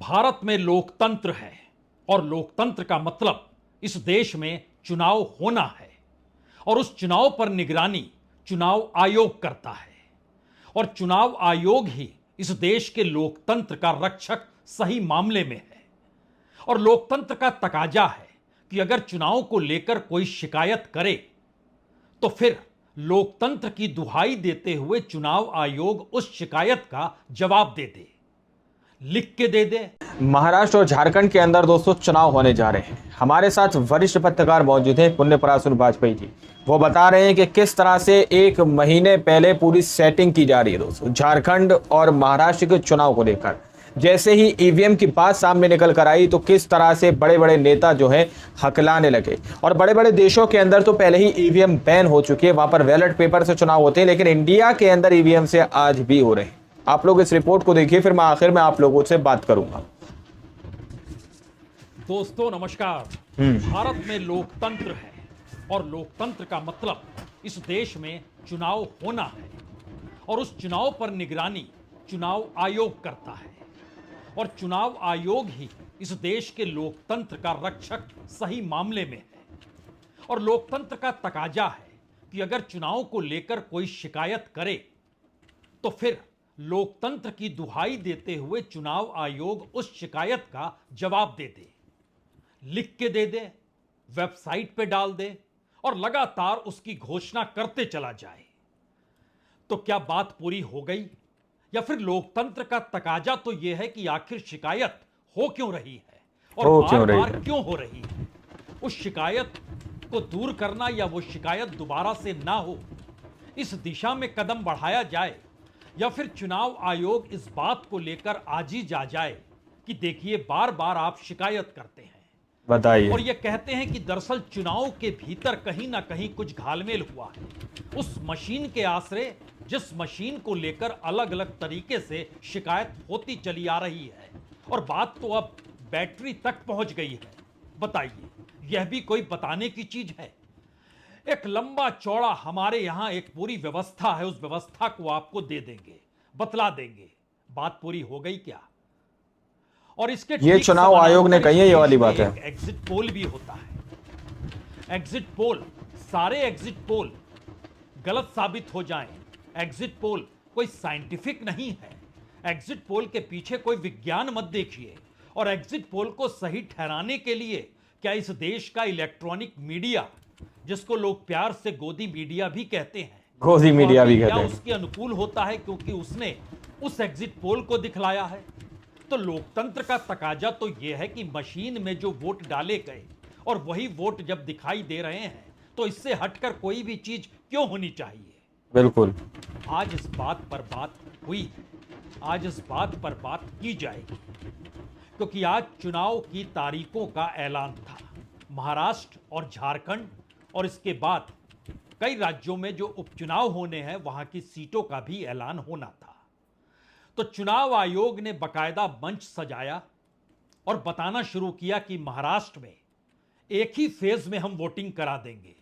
भारत में लोकतंत्र है और लोकतंत्र का मतलब इस देश में चुनाव होना है और उस चुनाव पर निगरानी चुनाव आयोग करता है और चुनाव आयोग ही इस देश के लोकतंत्र का रक्षक सही मामले में है। और लोकतंत्र का तकाजा है कि अगर चुनाव को लेकर कोई शिकायत करे तो फिर लोकतंत्र की दुहाई देते हुए चुनाव आयोग उस शिकायत का जवाब दे दे, लिख के दे दे। महाराष्ट्र और झारखंड के अंदर दोस्तों चुनाव होने जा रहे हैं। हमारे साथ वरिष्ठ पत्रकार मौजूद हैं, पुण्य पराशुन वाजपेयी जी। वो बता रहे हैं कि किस तरह से एक महीने पहले पूरी सेटिंग की जा रही है दोस्तों झारखंड और महाराष्ट्र के चुनाव को लेकर। जैसे ही ईवीएम की बात सामने निकल कर आई तो किस तरह से बड़े बड़े नेता जो है हकलाने लगे। और बड़े बड़े देशों के अंदर तो पहले ही ईवीएम बैन हो चुकी है, वहां पर बैलेट पेपर से चुनाव होते हैं, लेकिन इंडिया के अंदर ईवीएम से आज भी हो रहे हैं। आप लोग इस रिपोर्ट को देखिए, फिर मैं आखिर में आप लोगों से बात करूंगा। दोस्तों नमस्कार। भारत में लोकतंत्र है और लोकतंत्र का मतलब इस देश में चुनाव होना है और उस चुनाव पर निगरानी चुनाव आयोग करता है और चुनाव आयोग ही इस देश के लोकतंत्र का रक्षक सही मामले में है। और लोकतंत्र का तकाजा है कि अगर चुनाव को लेकर कोई शिकायत करे तो फिर लोकतंत्र की दुहाई देते हुए चुनाव आयोग उस शिकायत का जवाब दे दे, लिख के दे दे, वेबसाइट पे डाल दे और लगातार उसकी घोषणा करते चला जाए। तो क्या बात पूरी हो गई? या फिर लोकतंत्र का तकाजा तो यह है कि आखिर शिकायत हो क्यों रही है और बार-बार क्यों हो रही है? उस शिकायत को दूर करना या वो शिकायत दोबारा से ना हो, इस दिशा में कदम बढ़ाया जाए या फिर चुनाव आयोग इस बात को लेकर आजी जा जाए कि देखिए बार बार आप शिकायत करते हैं, बताइए, और ये कहते हैं कि दरअसल चुनाव के भीतर कहीं ना कहीं कुछ घालमेल हुआ है। उस मशीन के आश्रय जिस मशीन को लेकर अलग अलग तरीके से शिकायत होती चली आ रही है और बात तो अब बैटरी तक पहुंच गई है। बताइए, यह भी कोई बताने की चीज है? एक लंबा चौड़ा हमारे यहां एक पूरी व्यवस्था है, उस व्यवस्था को आपको दे देंगे, बतला देंगे। बात पूरी हो गई क्या? और इसके ये चुनाव आयोग ने कही है, ये वाली बात है। एग्जिट पोल भी होता है। एग्जिट पोल, सारे एग्जिट पोल गलत साबित हो जाएं। एग्जिट पोल कोई साइंटिफिक नहीं है। एग्जिट पोल के पीछे कोई विज्ञान मत देखिए। और एग्जिट पोल को सही ठहराने के लिए क्या इस देश का इलेक्ट्रॉनिक मीडिया, जिसको लोग प्यार से गोदी मीडिया भी कहते हैं, गोदी मीडिया भी कहते हैं, उसके अनुकूल होता है क्योंकि उसने उस एग्जिट पोल को दिखलाया है? तो लोकतंत्र का तकाजा तो यह है कि मशीन में जो वोट डाले गए और वही वोट जब दिखाई दे रहे हैं तो इससे हटकर कोई भी चीज क्यों होनी चाहिए? बिल्कुल। आज इस बात पर बात हुई है, आज इस बात पर बात की जाएगी क्योंकि आज चुनाव की तारीखों का ऐलान था। महाराष्ट्र और झारखंड और इसके बाद कई राज्यों में जो उपचुनाव होने हैं वहां की सीटों का भी ऐलान होना था। तो चुनाव आयोग ने बकायदा मंच सजाया और बताना शुरू किया कि महाराष्ट्र में एक ही फेज में हम वोटिंग करा देंगे।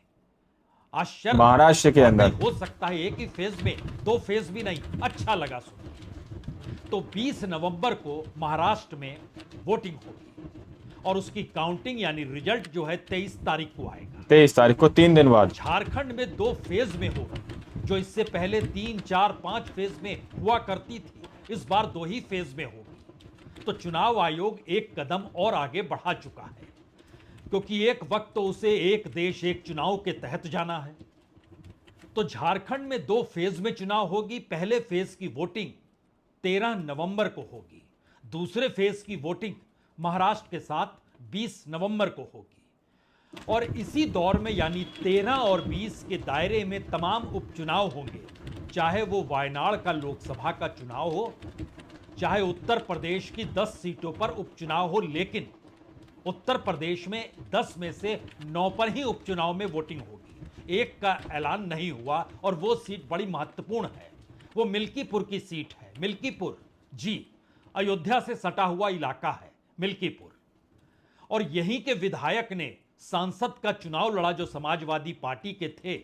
आश्चर्य महाराष्ट्र के अंदर हो सकता है एक ही फेज में, दो फेज भी नहीं। अच्छा लगा सुन। तो 20 नवंबर को महाराष्ट्र में वोटिंग होगी और उसकी काउंटिंग यानी रिजल्ट जो है 23 तारीख को आएगा। 23 तारीख को, 3 दिन बाद। झारखंड में 2 फेज में होगी, जो इससे पहले 3, 4, 5 फेज में हुआ करती थी, इस बार 2 ही फेज में होगी। तो चुनाव आयोग एक कदम और आगे बढ़ा चुका है क्योंकि एक वक्त तो उसे एक देश एक चुनाव के तहत जाना है। तो झारखंड में 2 फेज में चुनाव होगी। पहले फेज की वोटिंग 13 नवंबर को होगी, दूसरे फेज की वोटिंग महाराष्ट्र के साथ 20 नवंबर को होगी। और इसी दौर में यानी 13 और 20 के दायरे में तमाम उपचुनाव होंगे, चाहे वो वायनाड का लोकसभा का चुनाव हो, चाहे उत्तर प्रदेश की 10 सीटों पर उपचुनाव हो। लेकिन उत्तर प्रदेश में 10 में से 9 पर ही उपचुनाव में वोटिंग होगी। एक का ऐलान नहीं हुआ और वो सीट बड़ी महत्वपूर्ण है। वो मिल्कीपुर की सीट है। मिल्कीपुर, जी, अयोध्या से सटा हुआ इलाका है मिल्कीपुर। और यहीं के विधायक ने सांसद का चुनाव लड़ा जो समाजवादी पार्टी के थे,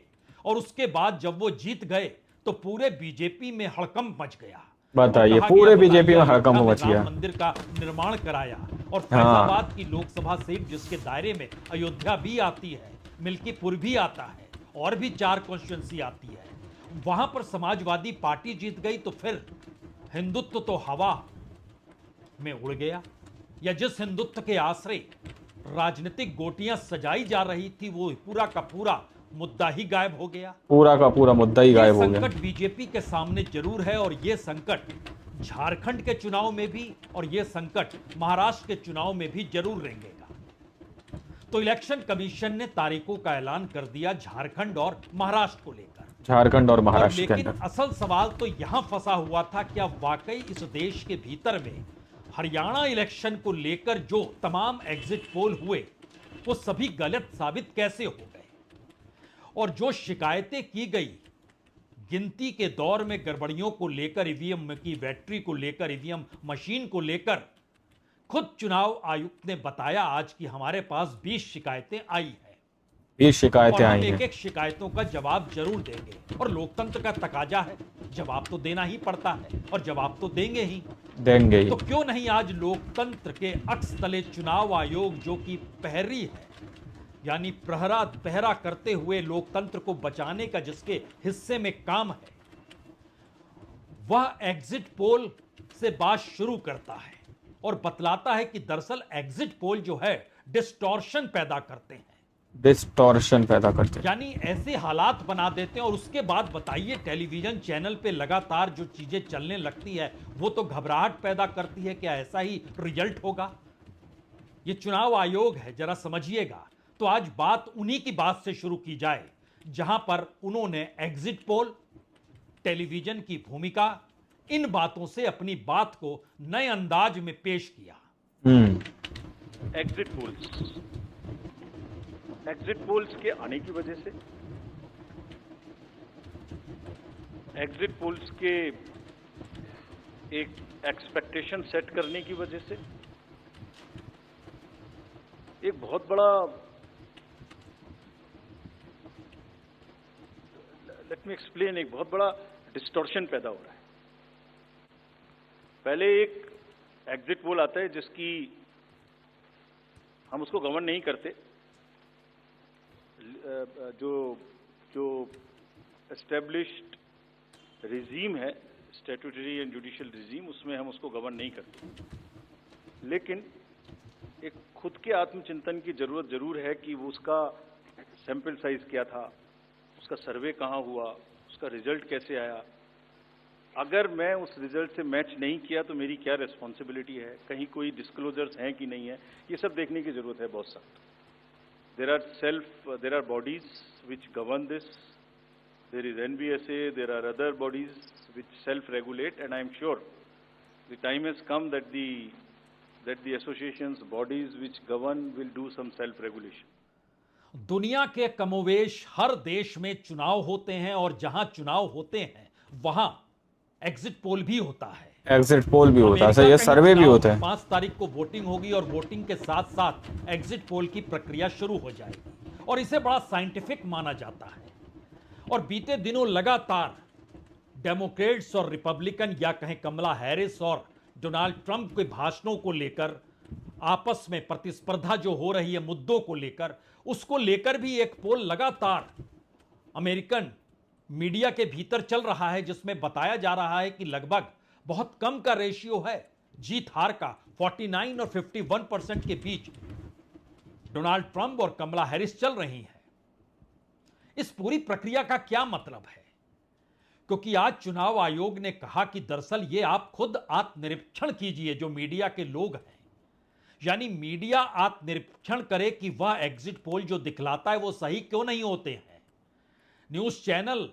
और उसके बाद जब वो जीत गए तो पूरे बीजेपी में हड़कंप मच गया। बताइए, कहा पूरे गया, बीजेपी में बताइए, हड़कंप अयोध्या मच में गया। राम मंदिर का निर्माण कराया और फैजाबाद की लोकसभा सीट जिसके दायरे में अयोध्या भी आती है, मिल्कीपुर भी आता है और भी 4 कॉन्स्टिट्यूंसी आती है, वहां पर समाजवादी पार्टी जीत गई तो फिर हिंदुत्व तो हवा में उड़ गया। या जिस हिंदुत्व के आश्रय राजनीतिक गोटियां सजाई जा रही थी वो पूरा का पूरा मुद्दा ही गायब हो गया। पूरा का पूरा मुद्दा ही ये गायब हो गया। संकट बीजेपी के सामने जरूर है और ये संकट झारखंड के चुनाव में भी और ये संकट महाराष्ट्र के चुनाव में भी जरूर रहेगा। तो इलेक्शन कमीशन ने तारीखों का ऐलान कर दिया झारखंड और महाराष्ट्र को लेकर। झारखंड और और महाराष्ट्र के लेकिन अंदर असल सवाल तो यहां फंसा हुआ था, क्या वाकई इस देश के भीतर में हरियाणा इलेक्शन को लेकर जो तमाम एग्जिट पोल हुए वो सभी गलत साबित कैसे हो गए, और जो शिकायतें की गई गिनती के दौर में गड़बड़ियों को लेकर, ईवीएम की बैटरी को लेकर, ईवीएम मशीन को लेकर, खुद चुनाव आयुक्त ने बताया आज कि हमारे पास 20 शिकायतें आई है 20 शिकायतें और हम आई एक हैं। एक शिकायतों का जवाब जरूर देंगे। और लोकतंत्र का तकाजा है, जवाब तो देना ही पड़ता है और जवाब तो देंगे ही। देंगे ही। तो क्यों नहीं आज लोकतंत्र के अक्स तले चुनाव आयोग जो कि प्रहरी है, यानी पहरा करते हुए लोकतंत्र को बचाने का जिसके हिस्से में काम है, वह एग्जिट पोल से बात शुरू करता है और बतलाता है कि दरअसल एग्जिट पोल जो है डिस्टॉर्शन पैदा करते हैं, डिस्टॉर्शन पैदा करते हैं। यानी ऐसे हालात बना देते हैं। और उसके बाद बताइए टेलीविजन चैनल पे लगातार जो चीजें चलने लगती है वो तो घबराहट पैदा करती है, क्या ऐसा ही रिजल्ट होगा? ये चुनाव आयोग है, जरा समझिएगा। तो आज बात उन्हीं की बात से शुरू की जाए जहां पर उन्होंने एग्जिट पोल, टेलीविजन की भूमिका, इन बातों से अपनी बात को नए अंदाज में पेश किया। एग्जिट पोल्स के आने की वजह से, एग्जिट पोल्स के एक एक्सपेक्टेशन सेट करने की वजह से एक बहुत बड़ा, लेट मी एक्सप्लेन, एक बहुत बड़ा डिस्टॉर्शन पैदा हो रहा है। पहले एक एग्जिट पोल आता है जिसकी हम उसको गवर्न नहीं करते, जो एस्टेब्लिश्ड रिजीम है, स्टैट्यूटरी एंड जुडिशियल रिजीम, उसमें हम उसको गवर्न नहीं करते। लेकिन एक खुद के आत्मचिंतन की जरूरत जरूर है कि वो उसका सैंपल साइज क्या था, उसका सर्वे कहाँ हुआ, उसका रिजल्ट कैसे आया। अगर मैं उस रिजल्ट से मैच नहीं किया तो मेरी क्या रिस्पॉन्सिबिलिटी है, कहीं कोई डिस्क्लोजर्स हैं कि नहीं है, ये सब देखने की जरूरत है बहुत सख्त। there are bodies which govern this. There is NBSA, there are other bodies which self-regulate, and I am sure the time has come that the associations, bodies which govern will do some self-regulation. दुनिया के कमोवेश हर देश में चुनाव होते हैं और जहां चुनाव होते हैं वहां एग्जिट पोल भी होता है, एग्जिट पोल भी होता है, सही है, अमेरिका सर्वे भी चुनाव होते हैं। 5 तारीख को वोटिंग होगी और वोटिंग के साथ साथ एग्जिट पोल की प्रक्रिया शुरू हो जाएगी और इसे बड़ा साइंटिफिक माना जाता है। और बीते दिनों लगातार डेमोक्रेट्स और रिपब्लिकन, या कहें कमला हैरिस और डोनाल्ड ट्रंप के भाषणों को लेकर आपस में प्रतिस्पर्धा जो हो रही है मुद्दों को लेकर, उसको लेकर भी एक पोल लगातार अमेरिकन मीडिया के भीतर चल रहा है जिसमें बताया जा रहा है कि लगभग बहुत कम का रेशियो है जीत हार का, 49 और 51% के बीच डोनाल्ड ट्रंप और कमला हैरिस चल रही हैं। इस पूरी प्रक्रिया का क्या मतलब है? क्योंकि आज चुनाव आयोग ने कहा कि दरअसल ये आप खुद आत्मनिरीक्षण कीजिए, जो मीडिया के लोग हैं, यानी मीडिया आत्मनिरीक्षण करे कि वह एग्जिट पोल जो दिखलाता है वो सही क्यों नहीं होते हैं। न्यूज चैनल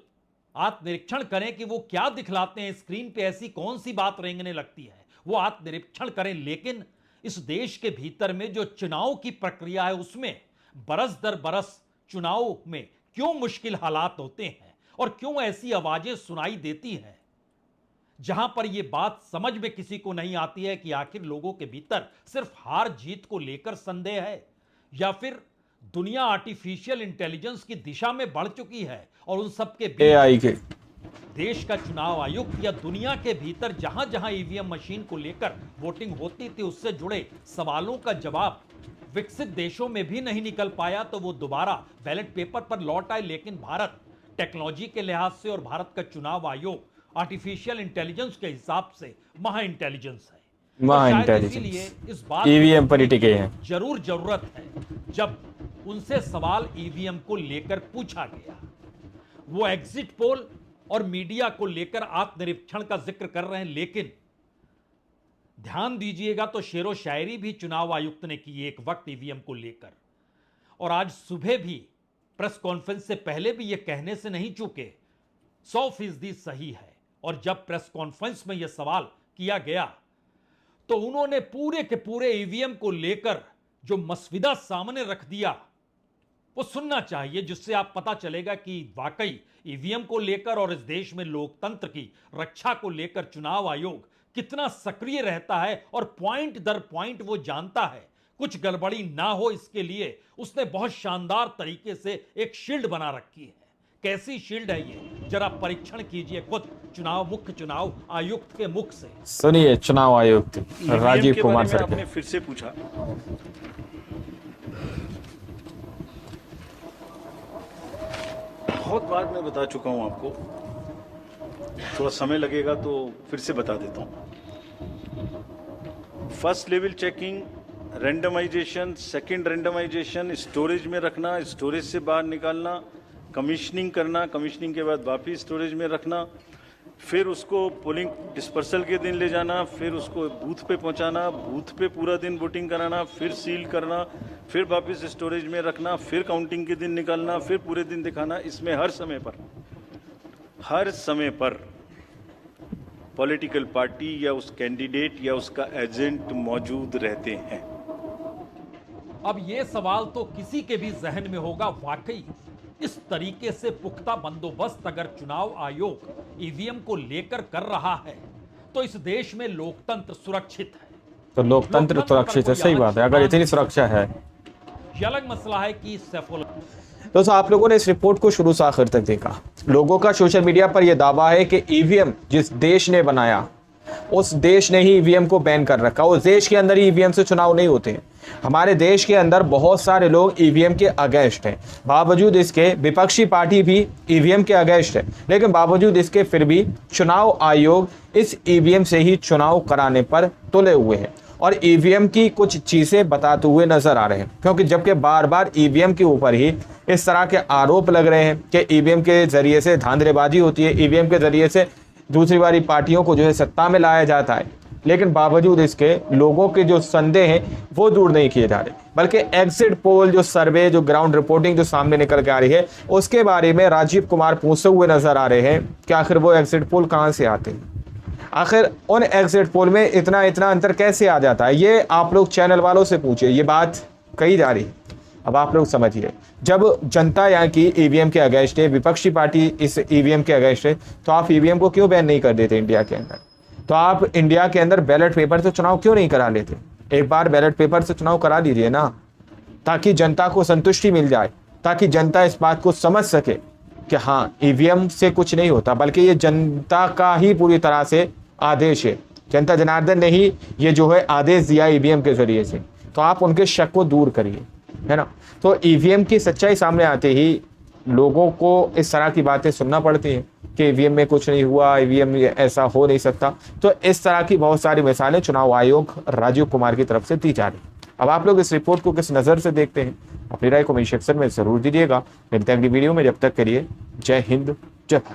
आत्मनिरीक्षण करें कि वो क्या दिखलाते हैं, स्क्रीन पे ऐसी कौन सी बात रेंगने लगती है, वो आत्मनिरीक्षण करें। लेकिन इस देश के भीतर में जो चुनाव की प्रक्रिया है उसमें बरस दर बरस चुनाव में क्यों मुश्किल हालात होते हैं और क्यों ऐसी आवाजें सुनाई देती हैं जहां पर यह बात समझ में किसी को नहीं आती है कि आखिर लोगों के भीतर सिर्फ हार जीत को लेकर संदेह है या फिर दुनिया आर्टिफिशियल इंटेलिजेंस की दिशा में बढ़ चुकी है और उन सब के बीच एआई के देश का चुनाव आयुक्त या दुनिया के भीतर जहां जहां ईवीएम मशीन को लेकर वोटिंग होती थी उससे जुड़े सवालों का जवाब विकसित देशों में भी नहीं निकल पाया तो वो दोबारा बैलेट पेपर पर लौट आए। लेकिन भारत टेक्नोलॉजी के लिहाज से और भारत का चुनाव आयोग आर्टिफिशियल इंटेलिजेंस के हिसाब से महा इंटेलिजेंस है। महा शायद इंटेलिजेंस इसीलिए इस बात ईवीएम पर ही टिके हैं। जरूर जरूरत है जब उनसे सवाल ईवीएम को लेकर पूछा गया। वो एग्जिट पोल और मीडिया को लेकर आत्मनिरीक्षण का जिक्र कर रहे हैं, लेकिन ध्यान दीजिएगा तो शेरो शायरी भी चुनाव आयुक्त ने की एक वक्त ईवीएम को लेकर, और आज सुबह भी प्रेस कॉन्फ्रेंस से पहले भी यह कहने से नहीं चूके 100% सही है। और जब प्रेस कॉन्फ्रेंस में यह सवाल किया गया तो उन्होंने पूरे के पूरे ईवीएम को लेकर जो मसविदा सामने रख दिया वो सुनना चाहिए, जिससे आप पता चलेगा कि वाकई ईवीएम को लेकर और इस देश में लोकतंत्र की रक्षा को लेकर चुनाव आयोग कितना सक्रिय रहता है और पॉइंट दर पॉइंट वो जानता है। कुछ गड़बड़ी ना हो इसके लिए उसने बहुत शानदार तरीके से एक शील्ड बना रखी है। कैसी शील्ड है ये, जरा परीक्षण कीजिए खुद मुख्य चुनाव आयुक्त के मुख से। सुनिए चुनाव आयुक्त राजीव कुमार सर आपने फिर से पूछा, बहुत बार मैं बता चुका हूं आपको, थोड़ा समय लगेगा तो फिर से बता देता हूं। First level checking, randomization, second randomization, storage में रखना, स्टोरेज से बाहर निकालना, कमीशनिंग करना, कमीशनिंग के बाद वापिस स्टोरेज में रखना, फिर उसको पोलिंग डिस्पर्सल के दिन ले जाना, फिर उसको बूथ पे पहुंचाना, बूथ पे पूरा दिन वोटिंग कराना, फिर सील करना, फिर वापस स्टोरेज में रखना, फिर काउंटिंग के दिन निकालना, फिर पूरे दिन दिखाना। इसमें हर समय पर पॉलिटिकल पार्टी या उस कैंडिडेट या उसका एजेंट मौजूद रहते हैं। अब ये सवाल तो किसी के भी जहन में होगा, वाकई इस तरीके से पुख्ता बंदोबस्त अगर चुनाव आयोग ईवीएम को लेकर कर रहा है तो इस देश में लोकतंत्र सुरक्षित है। तो लोकतंत्र सुरक्षित है, सही बात है। अगर इतनी सुरक्षा है, ये अलग मसला है कि दोस्तों आप लोगों ने इस रिपोर्ट को शुरू से आखिर तक देखा। लोगों का सोशल मीडिया पर यह दावा है कि ईवीएम जिस देश ने बनाया उस देश ने ही ईवीएम को बैन कर रखा। उस देश के अंदर ही ईवीएम से चुनाव नहीं होते। हमारे देश के अंदर बहुत सारे लोग ईवीएम के अगेंस्ट हैं, बावजूद इसके विपक्षी पार्टी भी ईवीएम के अगेंस्ट है, लेकिन बावजूद इसके फिर भी चुनाव आयोग इस ईवीएम से ही चुनाव कराने पर तुले हुए हैं और ईवीएम की कुछ चीजें बताते हुए नजर आ रहे हैं। क्योंकि जबकि बार बार ईवीएम के ऊपर ही इस तरह के आरोप लग रहे हैं कि ईवीएम के जरिए से धांधलेबाजी होती है, ईवीएम के जरिए से दूसरी बारी पार्टियों को जो है सत्ता में लाया जाता है, लेकिन बावजूद इसके लोगों के जो संदेह हैं वो दूर नहीं किए जा रहे। बल्कि एग्जिट पोल जो सर्वे, जो ग्राउंड रिपोर्टिंग जो सामने निकल के आ रही है, उसके बारे में राजीव कुमार पूछते हुए नजर आ रहे हैं कि आखिर वो एग्जिट पोल कहाँ से आते हैं, आखिर उन एग्जिट पोल में इतना अंतर कैसे आ जाता है। ये आप लोग चैनल वालों से पूछिए, ये बात कही जा रही है। अब आप लोग समझिए, जब जनता यहाँ की ईवीएम के अगेंस्ट है, विपक्षी पार्टी इस ईवीएम के अगेंस्ट है, तो आप ईवीएम को क्यों बैन नहीं कर देते इंडिया के अंदर? तो आप इंडिया के अंदर बैलेट पेपर से चुनाव क्यों नहीं करा लेते? एक बार बैलेट पेपर से चुनाव करा लीजिए ना, ताकि जनता को संतुष्टि मिल जाए, ताकि जनता इस बात को समझ सके कि हाँ ईवीएम से कुछ नहीं होता, बल्कि ये जनता का ही पूरी तरह से आदेश है। जनता जनार्दन ने ही ये जो है आदेश दिया ईवीएम के जरिए से। तो आप उनके शक को दूर करिए, है ना। तो ईवीएम की सच्चाई सामने आते ही लोगों को इस तरह की बातें सुनना पड़ती हैं कि ईवीएम में कुछ नहीं हुआ, ईवीएम ऐसा हो नहीं सकता। तो इस तरह की बहुत सारी मिसालें चुनाव आयोग राजीव कुमार की तरफ से दी जा रही। अब आप लोग इस रिपोर्ट को किस नज़र से देखते हैं, अपनी राय कमेंट सेक्शन में जरूर दीजिएगा। मिलते हैं अगली वीडियो में, जब तक के लिए जय हिंद, जय भारत।